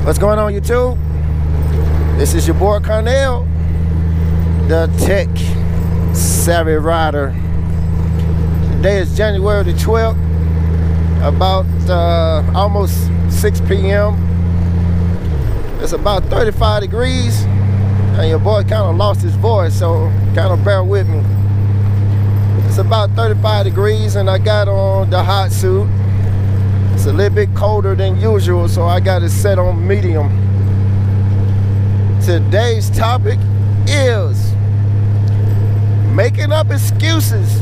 What's going on, YouTube? This is your boy Cornell, the Tech Savvy Rider. Today is January the 12th, about almost 6 p.m. It's about 35 degrees, and your boy kind of lost his voice, so kind of bear with me. It's about 35 degrees, and I got on the hot suit. It's a little bit colder than usual, so I got it set on medium. Today's topic is making up excuses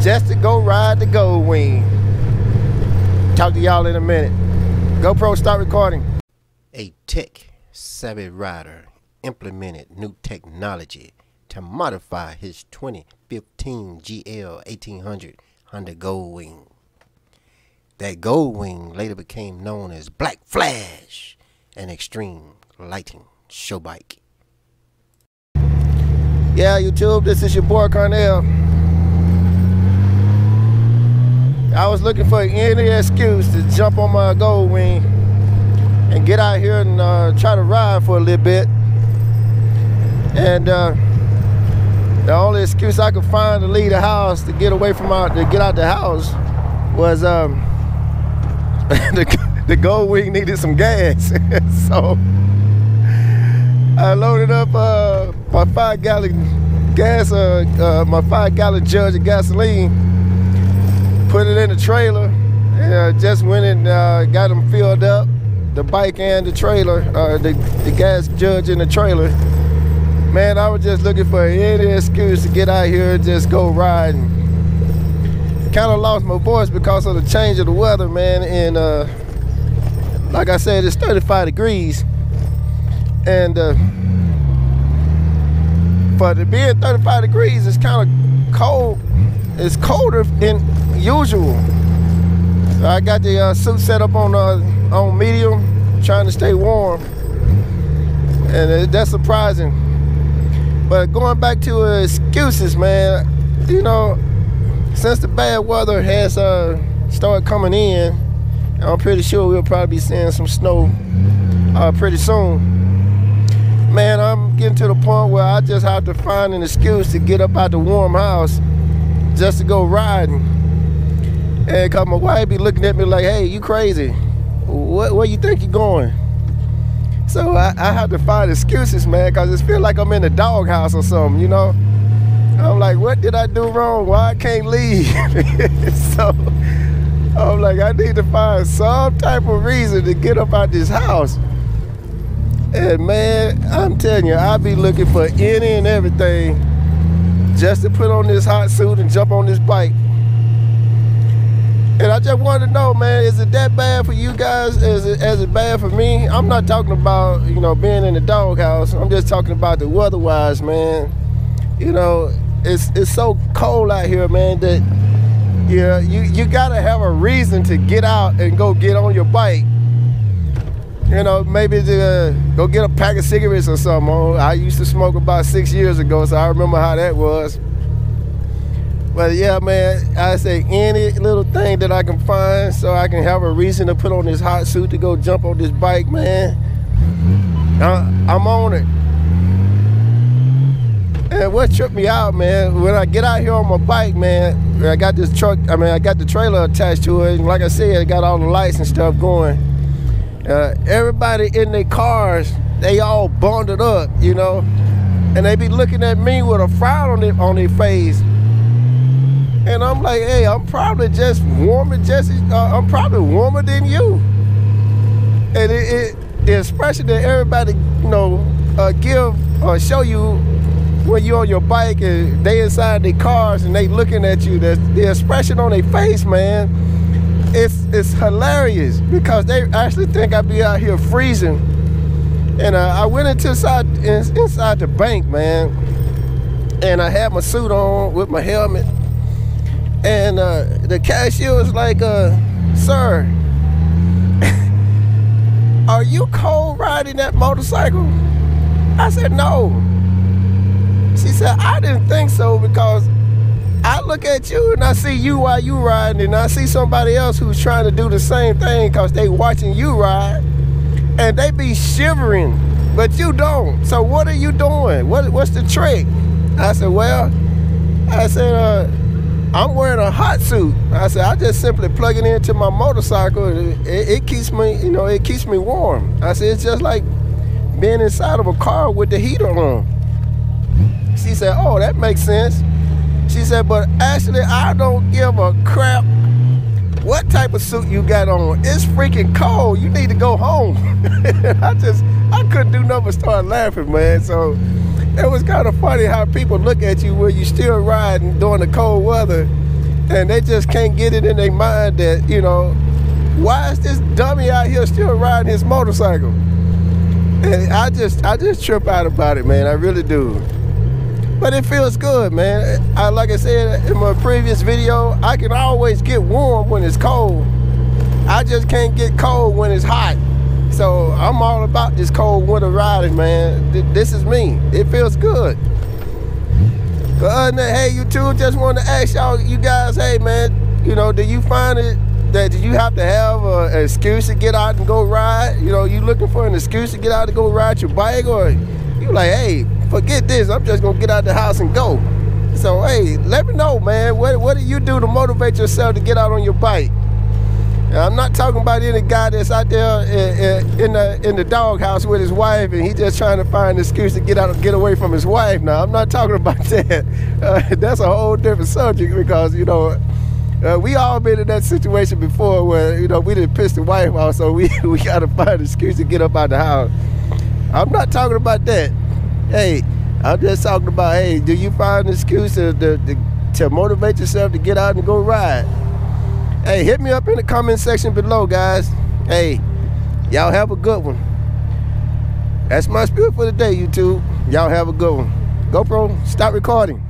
just to go ride the Gold Wing. Talk to y'all in a minute. GoPro, start recording. A tech savvy rider implemented new technology to modify his 2015 GL 1800 Honda Gold Wing. That Gold Wing later became known as Black Flash, an extreme lighting show bike. Yeah, YouTube, this is your boy Cornell. I was looking for any excuse to jump on my Gold Wing and get out here and try to ride for a little bit. And the only excuse I could find to leave the house, to get away from get out the house, was the Gold Wing needed some gas. So I loaded up my 5-gallon gas, my 5-gallon jug of gasoline, put it in the trailer, and just went and got them filled up, the bike and the trailer, the gas jug in the trailer. Man, I was just looking for any excuse to get out here and just go riding. Kind of lost my voice because of the change of the weather, man, and like I said, it's 35 degrees, and but it being 35 degrees, it's kind of cold. It's colder than usual. So I got the suit set up on medium, trying to stay warm, and that's surprising. But going back to excuses, man, you know, since the bad weather has started coming in, I'm pretty sure we'll probably be seeing some snow pretty soon. Man, I'm getting to the point where I just have to find an excuse to get up out the warm house just to go riding. And cause my wife be looking at me like, hey, you crazy. Where you think you're going? So I have to find excuses, man, cause it feels like I'm in the doghouse or something, you know? I'm like, what did I do wrong? Why I can't leave? So I'm like, I need to find some type of reason to get up out this house. And man, I'm telling you, I be looking for any and everything just to put on this hot suit and jump on this bike. And I just want to know, man, is it that bad for you guys as it bad for me? I'm not talking about, you know, being in the doghouse. I'm just talking about the weather-wise, man. You know, it's so cold out here, man, that you gotta have a reason to get out and go get on your bike. You know, maybe to go get a pack of cigarettes or something. I used to smoke about 6 years ago, so I remember how that was. But yeah, man, I say any little thing that I can find so I can have a reason to put on this hot suit to go jump on this bike, man. I'm on it. And what tripped me out, man, when I get out here on my bike, man, I got this truck, I got the trailer attached to it, and like I said, it got all the lights and stuff going. Everybody in their cars, they all bundled up, you know, and they be looking at me with a frown on their face. And I'm like, hey, I'm probably just warmer, I'm probably warmer than you. And the expression that everybody, you know, give or show you when you're on your bike and they inside their cars and they looking at you, the expression on their face, man, it's hilarious because they actually think I be out here freezing. And I went inside the bank, man, and I had my suit on with my helmet. And the cashier was like, sir, are you cold riding that motorcycle? I said, no. She said, I didn't think so because I look at you and I see you while you riding, and I see somebody else who's trying to do the same thing because they watching you ride. and they be shivering, but you don't. So what are you doing? What's the trick? I said, well, I'm wearing a hot suit. I said, I just simply plug it into my motorcycle. It keeps me, it keeps me warm. I said, it's just like being inside of a car with the heater on. She said, oh, that makes sense. She said, but actually, I don't give a crap what type of suit you got on. It's freaking cold. You need to go home. I couldn't do nothing but start laughing, man. So it was kind of funny how people look at you when you still riding during the cold weather, and they just can't get it in their mind that, why is this dummy out here still riding his motorcycle? And I just trip out about it, man. I really do. But it feels good, man. Like I said in my previous video, I can always get warm when it's cold. I just can't get cold when it's hot. So I'm all about this cold winter riding, man. This is me. It feels good. But other than that, hey, YouTube, just wanted to ask you guys, hey, man, do you find it that you have to have an excuse to get out and go ride? You looking for an excuse to get out and go ride your bike, or you like, hey, forget this, I'm just gonna get out the house and go. So hey, let me know, man, what do you do to motivate yourself to get out on your bike? And I'm not talking about any guy that's out there in the doghouse with his wife and he just trying to find an excuse to get out and get away from his wife. Now, I'm not talking about that. That's a whole different subject, because we all been in that situation before where we done pissed the wife off, so we gotta find an excuse to get up out the house. I'm not talking about that. Hey, I'm just talking about, hey, do you find an excuse to motivate yourself to get out and go ride? Hey, hit me up in the comment section below, guys. Hey, y'all have a good one. That's my spiel for the day, YouTube. Y'all have a good one. GoPro, stop recording.